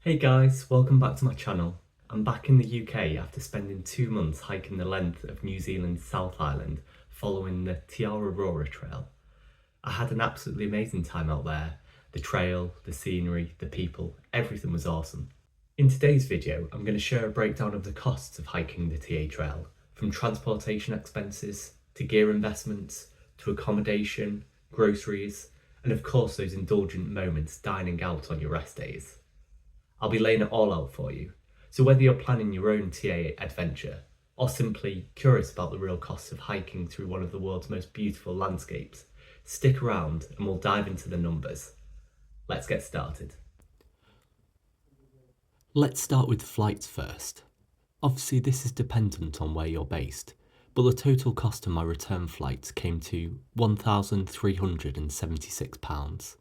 Hey guys, welcome back to my channel. I'm back in the UK after spending 2 months hiking the length of New Zealand's South Island following the Te Araroa Trail. I had an absolutely amazing time out there. The trail, the scenery, the people, everything was awesome. In today's video, I'm going to share a breakdown of the costs of hiking the TA Trail, from transportation expenses, to gear investments, to accommodation, groceries, and of course those indulgent moments dining out on your rest days. I'll be laying it all out for you, so whether you're planning your own TA adventure, or simply curious about the real costs of hiking through one of the world's most beautiful landscapes, stick around and we'll dive into the numbers. Let's get started. Let's start with flights first. Obviously this is dependent on where you're based, but the total cost of my return flights came to £1,376.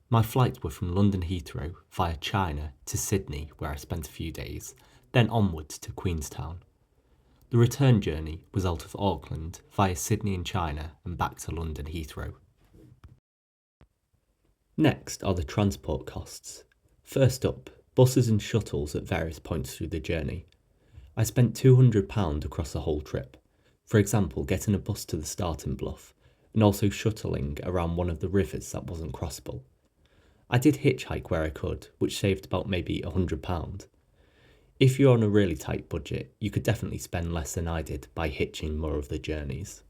My flights were from London Heathrow via China to Sydney, where I spent a few days, then onwards to Queenstown. The return journey was out of Auckland via Sydney and China and back to London Heathrow. Next are the transport costs. First up, buses and shuttles at various points through the journey. I spent £200 across the whole trip. For example, getting a bus to the starting bluff and also shuttling around one of the rivers that wasn't crossable. I did hitchhike where I could, which saved about maybe £100. If you're on a really tight budget, you could definitely spend less than I did by hitching more of the journeys.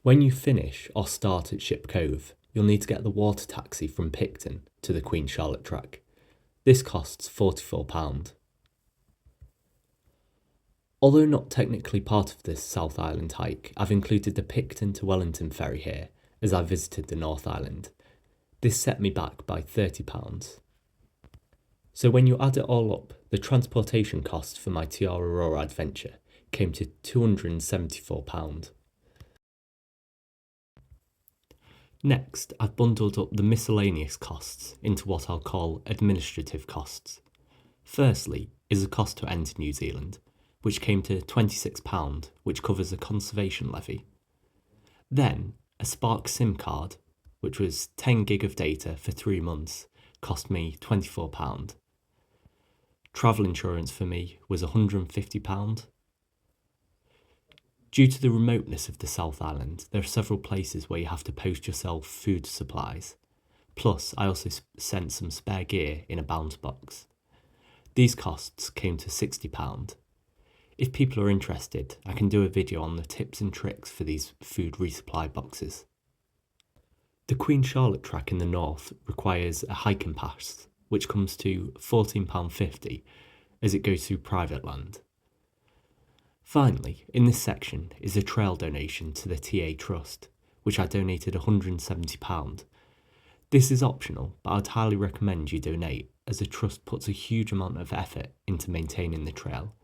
When you finish or start at Ship Cove, you'll need to get the water taxi from Picton to the Queen Charlotte track. This costs £44. Although not technically part of this South Island hike, I've included the Picton to Wellington ferry here, as I visited the North Island. This set me back by £30. So when you add it all up, the transportation cost for my Te Araroa adventure came to £274. Next, I've bundled up the miscellaneous costs into what I'll call administrative costs. Firstly is the cost to enter New Zealand, which came to £26, which covers a conservation levy. Then, a Spark SIM card, which was 10 gig of data for 3 months, cost me £24. Travel insurance for me was £150. Due to the remoteness of the South Island, there are several places where you have to post yourself food supplies. Plus, I also sent some spare gear in a bounce box. These costs came to £60. If people are interested, I can do a video on the tips and tricks for these food resupply boxes. The Queen Charlotte track in the north requires a hiking pass, which comes to £14.50 as it goes through private land. Finally, in this section is a trail donation to the TA Trust, which I donated £170. This is optional, but I'd highly recommend you donate, as the Trust puts a huge amount of effort into maintaining the trail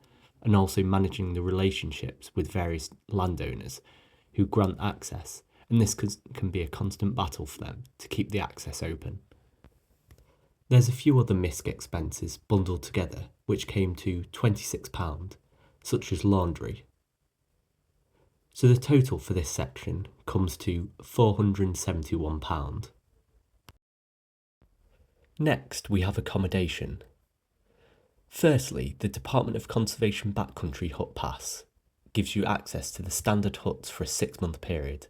and also managing the relationships with various landowners who grant access, and this can be a constant battle for them to keep the access open. There's a few other MISC expenses bundled together which came to £26, such as laundry. So the total for this section comes to £471. Next we have accommodation. Firstly, the Department of Conservation Backcountry Hut Pass gives you access to the standard huts for a 6-month period.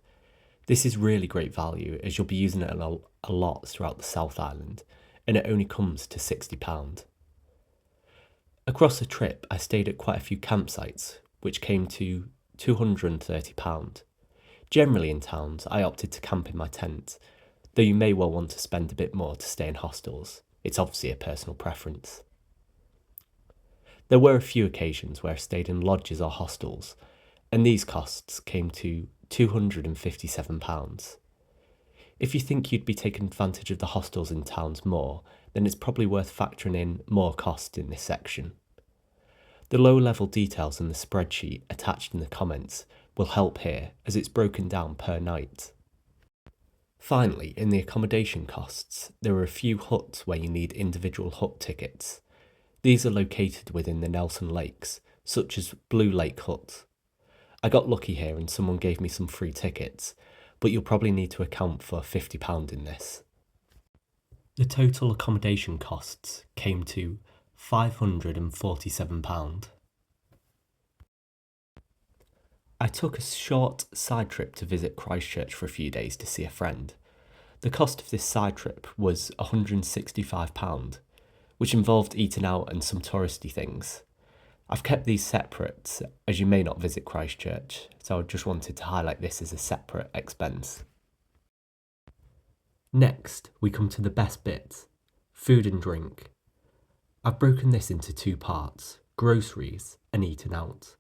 This is really great value as you'll be using it a lot throughout the South Island, and it only comes to £60. Across the trip, I stayed at quite a few campsites, which came to £230. Generally in towns, I opted to camp in my tent, though you may well want to spend a bit more to stay in hostels. It's obviously a personal preference. There were a few occasions where I stayed in lodges or hostels, and these costs came to £257. If you think you'd be taking advantage of the hostels in towns more, then it's probably worth factoring in more cost in this section. The low-level details in the spreadsheet attached in the comments will help here, as it's broken down per night. Finally, in the accommodation costs, there are a few huts where you need individual hut tickets. These are located within the Nelson Lakes, such as Blue Lake Hut. I got lucky here and someone gave me some free tickets, but you'll probably need to account for £50 in this. The total accommodation costs came to £547. I took a short side trip to visit Christchurch for a few days to see a friend. The cost of this side trip was £165, which involved eating out and some touristy things. I've kept these separate as you may not visit Christchurch, so I just wanted to highlight this as a separate expense. Next, we come to the best bit, food and drink. I've broken this into two parts, groceries and eating out.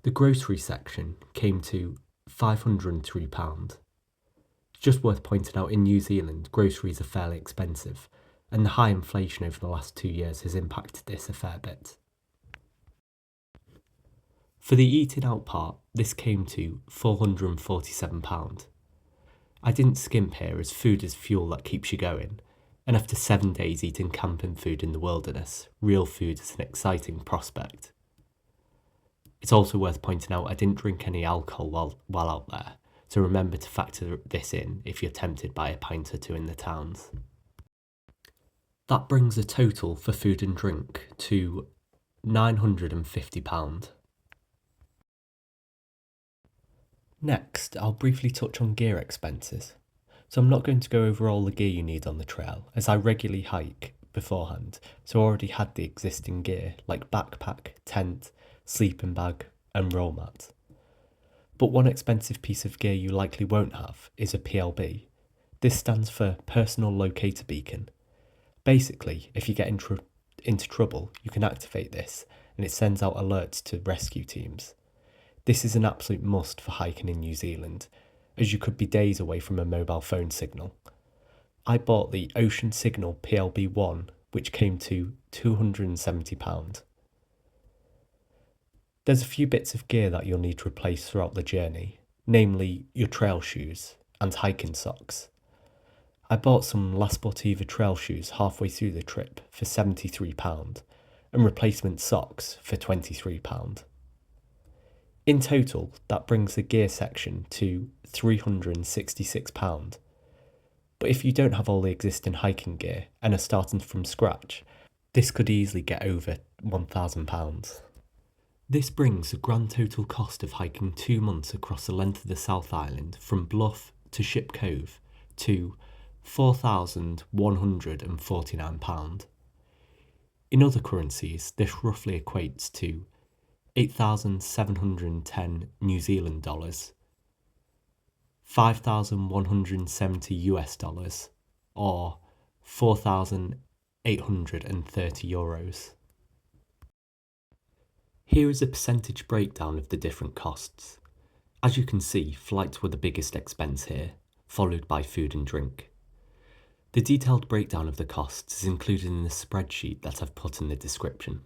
The grocery section came to £503. It's just worth pointing out in New Zealand, groceries are fairly expensive, and the high inflation over the last 2 years has impacted this a fair bit. For the eating out part, this came to £447. I didn't skimp here as food is fuel that keeps you going, and after 7 days eating camping food in the wilderness, real food is an exciting prospect. It's also worth pointing out I didn't drink any alcohol while out there, so remember to factor this in if you're tempted by a pint or two in the towns. That brings a total for food and drink to £950. Next, I'll briefly touch on gear expenses. So I'm not going to go over all the gear you need on the trail, as I regularly hike beforehand, so I already had the existing gear like backpack, tent, sleeping bag and roll mat. But one expensive piece of gear you likely won't have is a PLB. This stands for Personal Locator Beacon. Basically, if you get into trouble, you can activate this and it sends out alerts to rescue teams. This is an absolute must for hiking in New Zealand, as you could be days away from a mobile phone signal. I bought the Ocean Signal PLB1, which came to £270. There's a few bits of gear that you'll need to replace throughout the journey, namely your trail shoes and hiking socks. I bought some La Sportiva trail shoes halfway through the trip for £73 and replacement socks for £23. In total, that brings the gear section to £366. But if you don't have all the existing hiking gear and are starting from scratch, this could easily get over £1,000. This brings the grand total cost of hiking 2 months across the length of the South Island from Bluff to Ship Cove to £4,149. In other currencies, this roughly equates to 8,710 New Zealand dollars, 5,170 US dollars, or 4,830 euros. Here is a percentage breakdown of the different costs. As you can see, flights were the biggest expense here, followed by food and drink. The detailed breakdown of the costs is included in the spreadsheet that I've put in the description.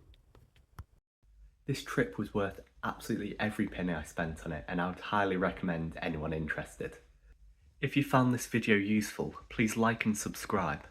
This trip was worth absolutely every penny I spent on it, and I would highly recommend anyone interested. If you found this video useful, please like and subscribe.